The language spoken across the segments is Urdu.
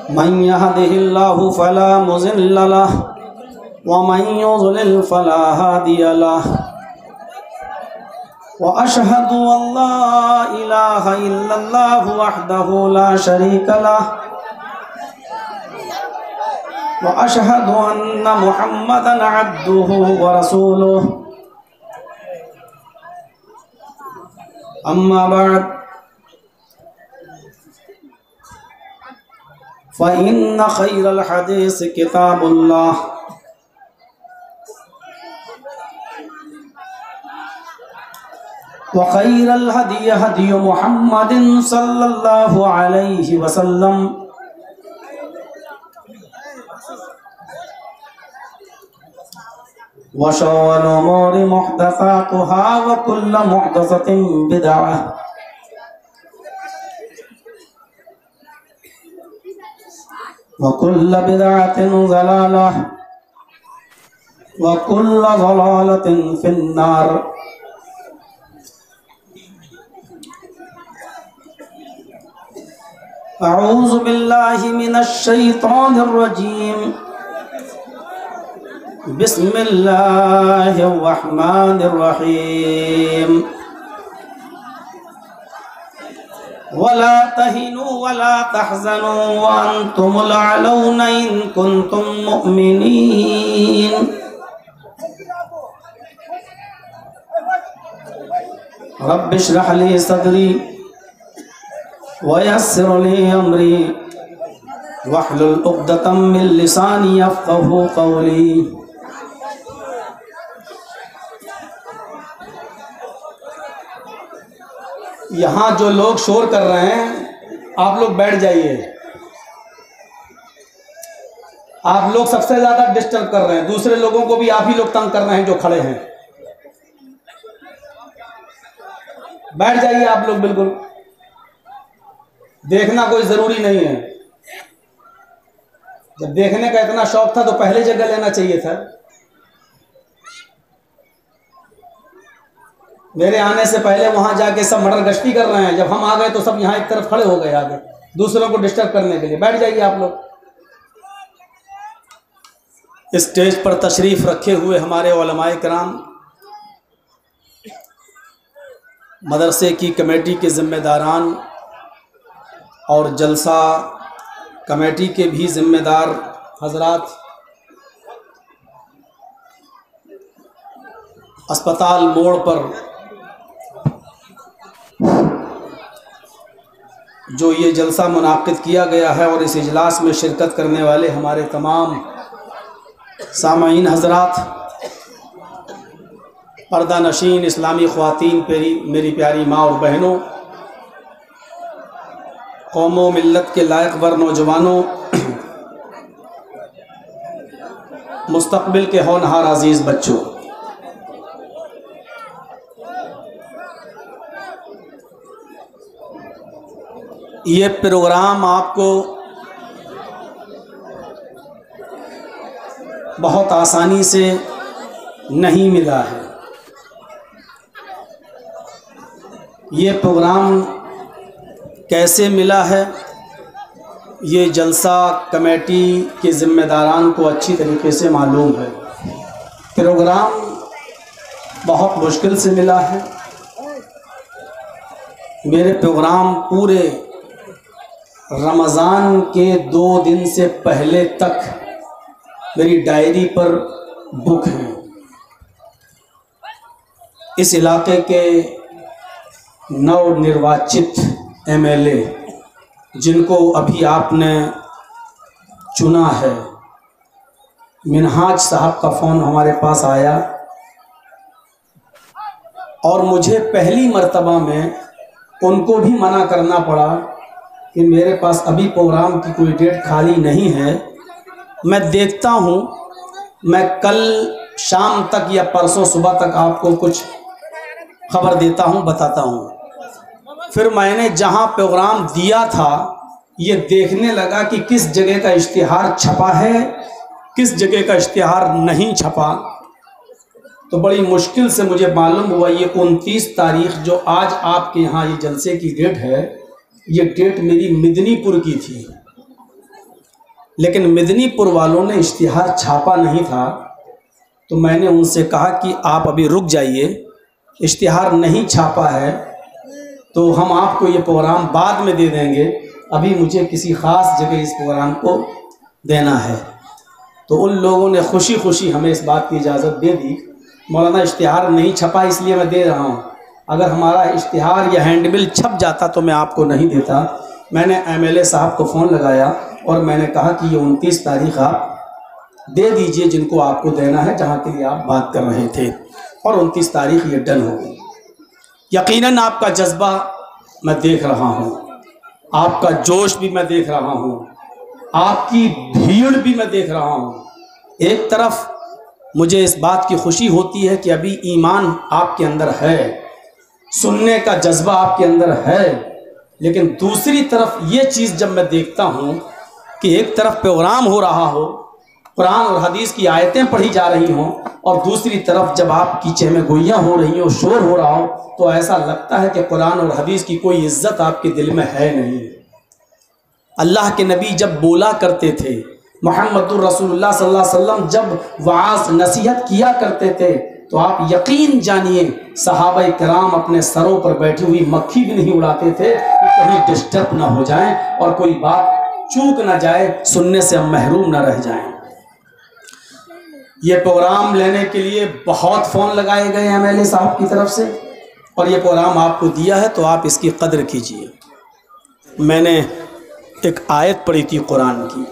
من يهده الله فلا مضل له ومن يضلل فلا هادي له وأشهد أن لا إله إلا الله وحده لا شريك له وأشهد أن محمدا عبده ورسوله أما بعد فإن خير الحديث كتاب الله وخير الهدي هدي محمد صلى الله عليه وسلم وشر الأمور محدثاتها وكل محدثة بدعة وكل بدعة ضلالة وكل ضلالة في النار. أعوذ بالله من الشيطان الرجيم. بسم الله الرحمن الرحيم. ولا تهنوا ولا تحزنوا وأنتم الأعلون إن كنتم مؤمنين. رب اشرح لي صدري ويسر لي أمري واحلل عقدة من لساني يفقهوا قولي. یہاں جو لوگ شور کر رہے ہیں آپ لوگ بیٹھ جائیے. آپ لوگ سب سے زیادہ ڈسٹرب کر رہے ہیں. دوسرے لوگوں کو بھی آپ ہی لوگ تنگ کر رہے ہیں جو کھڑے ہیں. بیٹھ جائیے آپ لوگ. بالکل دیکھنا کوئی ضروری نہیں ہے. جب دیکھنے کا اتنا شوق تھا تو پہلے جگہ لینا چاہیے تھا. میرے آنے سے پہلے وہاں جا کے سب مٹر گشتی کر رہے ہیں. جب ہم آ گئے تو سب یہاں ایک طرف کھڑے ہو گئے آگے دوسروں کو ڈسٹرب کرنے کے لیے. بیٹھ جائیے آپ لوگ. اسٹیج پر تشریف رکھے ہوئے ہمارے علماء کرام، مدرسے کی کمیٹی کے ذمہ داران اور جلسہ کمیٹی کے بھی ذمہ دار حضرات، اسپتال موڑ پر جو یہ جلسہ منعقد کیا گیا ہے اور اس اجلاس میں شرکت کرنے والے ہمارے تمام سامعین حضرات، پردہ نشین اسلامی خواتین، میری پیاری ماں اور بہنوں، قوم و ملت کے لائق ور نوجوانوں، مستقبل کے ہونہار عزیز بچوں، یہ پروگرام آپ کو بہت آسانی سے نہیں ملا ہے. یہ پروگرام کیسے ملا ہے یہ جلسہ کمیٹی کے ذمہ داران کو اچھی طریقے سے معلوم ہے. پروگرام بہت مشکل سے ملا ہے. میرے پروگرام پورے رمضان کے 2 دن سے پہلے تک میری ڈائری پر بک ہیں. اس علاقے کے نو نرواچت MLA جن کو ابھی آپ نے چنا ہے، منہاج صاحب کا فون ہمارے پاس آیا اور مجھے پہلی مرتبہ میں ان کو بھی منع کرنا پڑا کہ میرے پاس ابھی پروگرام کی کوئی ڈیٹ خالی نہیں ہے، میں دیکھتا ہوں، میں کل شام تک یا پرسوں صبح تک آپ کو کچھ خبر دیتا ہوں، بتاتا ہوں. پھر میں نے جہاں پروگرام دیا تھا یہ دیکھنے لگا کہ کس جگہ کا اشتہار چھپا ہے، کس جگہ کا اشتہار نہیں چھپا. تو بڑی مشکل سے مجھے معلوم ہوا یہ 29 تاریخ جو آج آپ کے یہاں یہ جلسے کی ڈیٹ ہے، یہ ڈیٹ میری مدنی پور کی تھی. لیکن مدنی پور والوں نے اشتہار چھاپا نہیں تھا، تو میں نے ان سے کہا کہ آپ ابھی رک جائیے، اشتہار نہیں چھاپا ہے تو ہم آپ کو یہ پروگرام بعد میں دے دیں گے، ابھی مجھے کسی خاص جگہ اس پروگرام کو دینا ہے۔ تو ان لوگوں نے خوشی خوشی ہمیں اس بات کی اجازت دے دی۔ مولانا اشتہار نہیں چھپا اس لیے میں دے رہا ہوں، اگر ہمارا اشتہار یا ہینڈ بل چھپ جاتا تو میں آپ کو نہیں دیتا۔ میں نے MLA صاحب کو فون لگایا اور میں نے کہا کہ یہ 29 تاریخ آپ دے دیجئے جن کو آپ کو دینا ہے، جہاں کے لیے آپ بات کر رہے تھے، اور 29 تاریخ یہ ڈن ہو گئی۔ یقیناً آپ کا جذبہ میں دیکھ رہا ہوں، آپ کا جوش بھی میں دیکھ رہا ہوں، آپ کی بھیڑ بھی میں دیکھ رہا ہوں۔ ایک طرف مجھے اس بات کی خوشی ہوتی ہے کہ ابھی ایمان آپ کے اندر ہے، سننے کا جذبہ آپ کے اندر ہے، لیکن دوسری طرف یہ چیز جب میں دیکھتا ہوں کہ ایک طرف پروگرام ہو رہا ہو، قرآن اور حدیث کی آیتیں پڑھی جا رہی ہوں، اور دوسری طرف جب آپ کی چہمہ گوئیاں ہو رہی ہوں، شور ہو رہا ہو، تو ایسا لگتا ہے کہ قرآن اور حدیث کی کوئی عزت آپ کے دل میں ہے نہیں۔ اللہ کے نبی جب بولا کرتے تھے، محمد الرسول اللہ صلی اللہ علیہ وسلم جب وعظ نصیحت کیا کرتے تھے، تو آپ یقین جانیے صحابہ کرام اپنے سروں پر بیٹھی ہوئی مکھی بھی نہیں اڑاتے تھے کہ کہیں ڈسٹرب نہ ہو جائیں اور کوئی بات چوک نہ جائے، سننے سے ہم محروم نہ رہ جائیں۔ یہ پروگرام لینے کے لیے بہت فون لگائے گئے MLA صاحب کی طرف سے، اور یہ پروگرام آپ کو دیا ہے تو آپ اس کی قدر کیجئے۔ میں نے ایک آیت پڑھی تھی قرآن کی،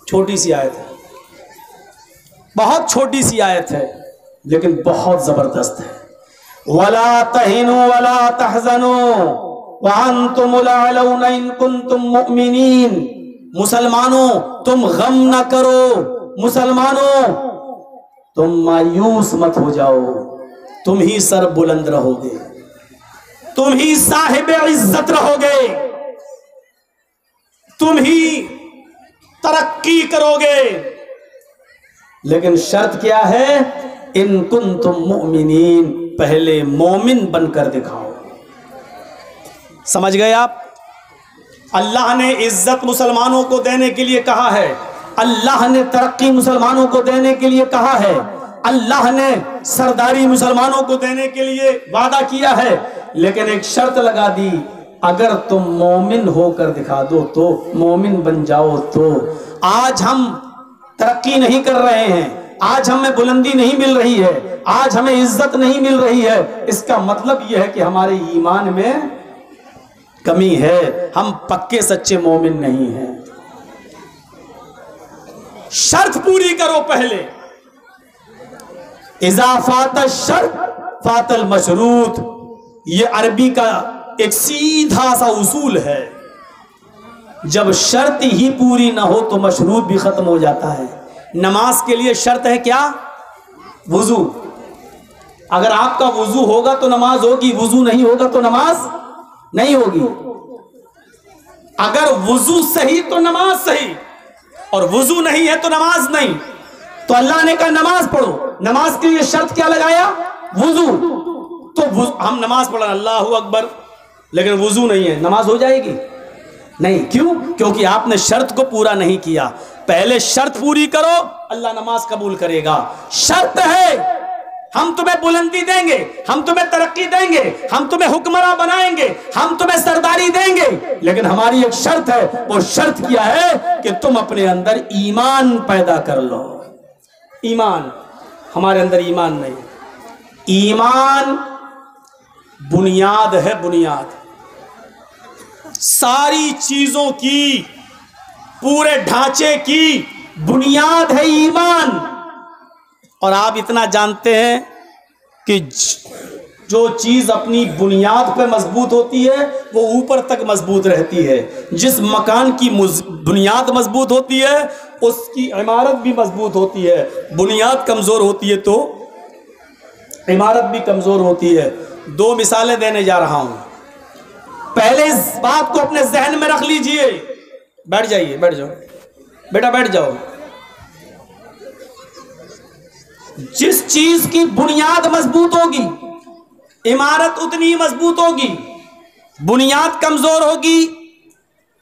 چھوٹی سی آیت ہے، بہت چھوٹی سی آیت ہے لیکن بہت زبردست ہے۔ وَلَا تَهِنُوا وَلَا تَحْزَنُوا وَأَنْتُمُ الْأَعْلَوْنَ إِن كُنتُم مُؤْمِنِينَ۔ مسلمانوں تم غم نہ کرو، مسلمانوں تم مایوس مت ہو جاؤ، تم ہی سر بلند رہو گے، تم ہی صاحب عزت رہو گے، تم ہی ترقی کرو گے، لیکن شرط کیا ہے؟ ان کنتم مؤمنین، پہلے مومن بن کر دکھاؤ۔ سمجھ گئے آپ؟ اللہ نے عزت مسلمانوں کو دینے کے لیے کہا ہے، اللہ نے ترقی مسلمانوں کو دینے کے لیے کہا ہے، اللہ نے سرداری مسلمانوں کو دینے کے لیے وعدہ کیا ہے، لیکن ایک شرط لگا دی، اگر تم مومن ہو کر دکھا دو تو، مومن بن جاؤ تو۔ آج ہم ترقی نہیں کر رہے ہیں، آج ہمیں بلندی نہیں مل رہی ہے، آج ہمیں عزت نہیں مل رہی ہے، اس کا مطلب یہ ہے کہ ہمارے ایمان میں کمی ہے، ہم پکے سچے مومن نہیں ہیں۔ شرط پوری کرو پہلے، اذا فات الشرط فات المشروط، یہ عربی کا ایک سیدھا سا اصول ہے، جب شرط ہی پوری نہ ہو تو مشروط بھی ختم ہو جاتا ہے۔ نماز کے لیے شرط ہے کیا؟ وضو۔ اگر آپ کا وضو ہوگا تو نماز ہوگی، وضو نہیں ہوگا تو نماز نہیں ہوگی۔ اگر وضو صحیح تو نماز صحیح، اور وضو نہیں ہے تو نماز نہیں۔ تو اللہ نے کہا نماز پڑھو، نماز کے لیے شرط کیا لگایا؟ وضو۔ تو ہم نماز پڑھا اللہ اکبر، لیکن وضو نہیں ہے، نماز ہو جائے گی؟ نہیں۔ کیوں؟ کیونکہ آپ نے شرط کو پورا نہیں کیا۔ پہلے شرط پوری کرو، اللہ نماز قبول کرے گا۔ شرط ہے ہم تمہیں بلندی دیں گے، ہم تمہیں ترقی دیں گے، ہم تمہیں حکمراں بنائیں گے، ہم تمہیں سرداری دیں گے، لیکن ہماری ایک شرط ہے، وہ شرط کیا ہے کہ تم اپنے اندر ایمان پیدا کر لو۔ ایمان، ہمارے اندر ایمان نہیں۔ ایمان بنیاد ہے، بنیاد ساری چیزوں کی، پورے ڈھانچے کی بنیاد ہے ایمان۔ اور آپ اتنا جانتے ہیں کہ جو چیز اپنی بنیاد پہ مضبوط ہوتی ہے وہ اوپر تک مضبوط رہتی ہے۔ جس مکان کی بنیاد مضبوط ہوتی ہے اس کی عمارت بھی مضبوط ہوتی ہے، بنیاد کمزور ہوتی ہے تو عمارت بھی کمزور ہوتی ہے۔ دو مثالیں دینے جا رہا ہوں، پہلے اس بات کو اپنے ذہن میں رکھ لیجئے۔ بیٹھ جائیے، بیٹھ جاؤ بیٹا، بیٹھ جاؤ۔ جس چیز کی بنیاد مضبوط ہوگی عمارت اتنی مضبوط ہوگی، بنیاد کمزور ہوگی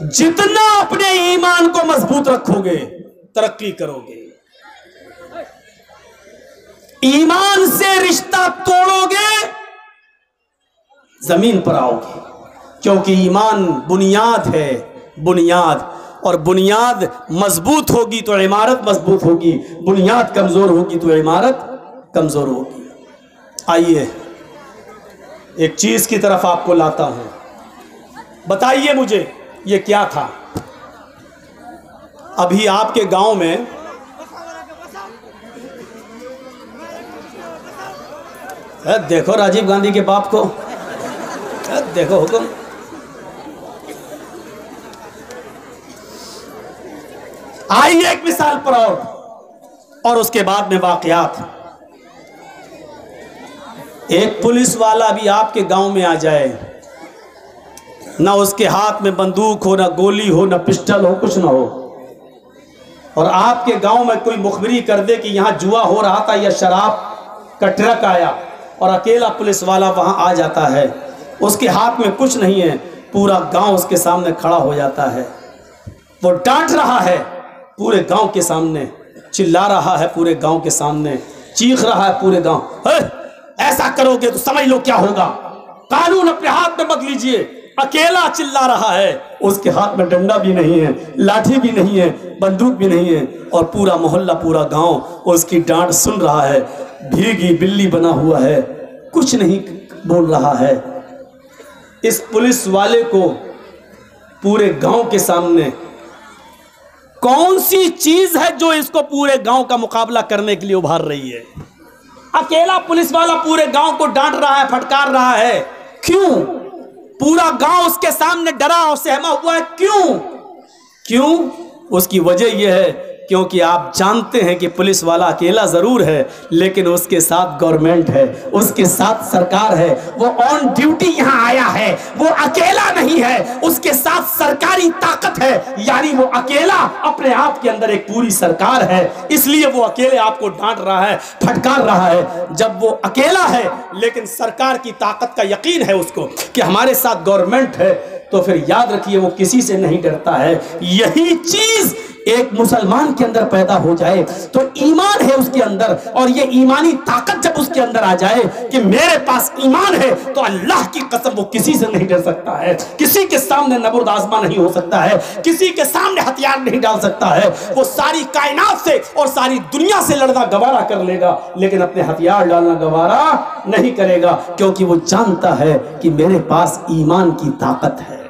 جتنا اپنے ایمان کو مضبوط رکھو گے ترقی کرو گے، ایمان سے رشتہ توڑو گے زمین پر آؤ گے، کیونکہ ایمان بنیاد ہے، بنیاد، اور بنیاد مضبوط ہوگی تو عمارت مضبوط ہوگی، بنیاد کمزور ہوگی تو عمارت کمزور ہوگی۔ آئیے ایک چیز کی طرف آپ کو لاتا ہوں، بتائیے مجھے یہ کیا تھا؟ ابھی آپ کے گاؤں میں دیکھو راجیو گاندھی کے باپ کو، دیکھو حکم، آئیے ایک مثال پر اور اس کے بعد میں واقعات۔ ایک پولیس والا بھی آپ کے گاؤں میں آ جائے، نہ اس کے ہاتھ میں بندوق ہو، نہ گولی ہو، نہ پسٹل ہو، کچھ نہ ہو، اور آپ کے گاؤں میں کوئی مخبری کر دے کہ یہاں جوا ہو رہا تھا یا شراب کا ٹرک آیا، اور اکیلا پولیس والا وہاں آ جاتا ہے، اس کے ہاتھ میں کچھ نہیں ہے، پورا گاؤں اس کے سامنے کھڑا ہو جاتا ہے، وہ ڈانٹ رہا ہے پورے گاؤں کے سامنے، چلا رہا ہے پورے گاؤں کے سامنے، چیخ رہا ہے پورے گاؤں، ایسا کرو گے تو سمجھ لو کیا ہوگا، قانون اپنے ہاتھ میں مت لیجئے۔ اکیلا چلا رہا ہے، اس کے ہاتھ میں ڈنڈا بھی نہیں ہے، لاٹھی بھی نہیں ہے، بندوق بھی نہیں ہے، اور پورا محلہ، پورا گاؤں اس کی ڈانٹ سن رہا ہے، بھیگی بلی بنا ہوا ہے، کچھ نہیں بول رہا ہے۔ اس پولیس والے کو پورے گاؤں کے سامنے کون سی چیز ہے جو اس کو پورے گاؤں کا مقابلہ کرنے کے لیے ابھار رہی ہے؟ اکیلا پولیس والا پورے گاؤں کو ڈانٹ رہا ہے، پھٹکار رہا ہے، کیوں؟ پورا گاؤں اس کے سامنے ڈرا اور سہما ہوا ہے، کیوں؟ اس کی وجہ یہ ہے کیونکہ آپ جانتے ہیں کہ پولیس والا اکیلا ضرور ہے، لیکن اس کے ساتھ گورنمنٹ ہے، اس کے ساتھ سرکار ہے، وہ آن ڈیوٹی یہاں آیا ہے، وہ اکیلا نہیں ہے، اس کے ساتھ سرکاری طاقت ہے، یعنی وہ اکیلا اپنے آپ کے اندر ایک پوری سرکار ہے، اس لیے وہ اکیلے آپ کو ڈانٹ رہا ہے، پھٹکار رہا ہے۔ جب وہ اکیلا ہے لیکن سرکار کی طاقت کا یقین ہے اس کو کہ ہمارے ساتھ گورنمنٹ ہے، تو پھر یاد رکھیے وہ کسی سے نہیں ڈرتا ہے۔ یہی چیز ایک مسلمان کے اندر پیدا ہو جائے تو ایمان ہے اس کے اندر، اور یہ ایمانی طاقت جب اس کے اندر آ جائے کہ میرے پاس ایمان ہے، تو اللہ کی قسم وہ کسی سے نہیں ڈر سکتا ہے، کسی کے سامنے نبرد آزما نہیں ہو سکتا ہے، کسی کے سامنے ہتھیار نہیں ڈال سکتا ہے، وہ ساری کائنات سے اور ساری دنیا سے لڑنا گوارا کر لے گا، لیکن اپنے ہتھیار ڈالنا گوارا نہیں کرے گا، کیونکہ وہ جانتا ہے کہ میرے پاس ایمان کی طاقت ہے۔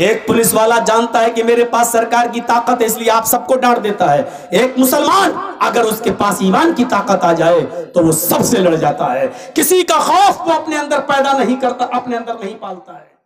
ایک پولیس والا جانتا ہے کہ میرے پاس سرکار کی طاقت ہے، اس لیے آپ سب کو ڈانٹ دیتا ہے۔ ایک مسلمان اگر اس کے پاس ایمان کی طاقت آ جائے تو وہ سب سے لڑ جاتا ہے، کسی کا خوف وہ اپنے اندر پیدا نہیں کرتا، اپنے اندر نہیں پالتا ہے۔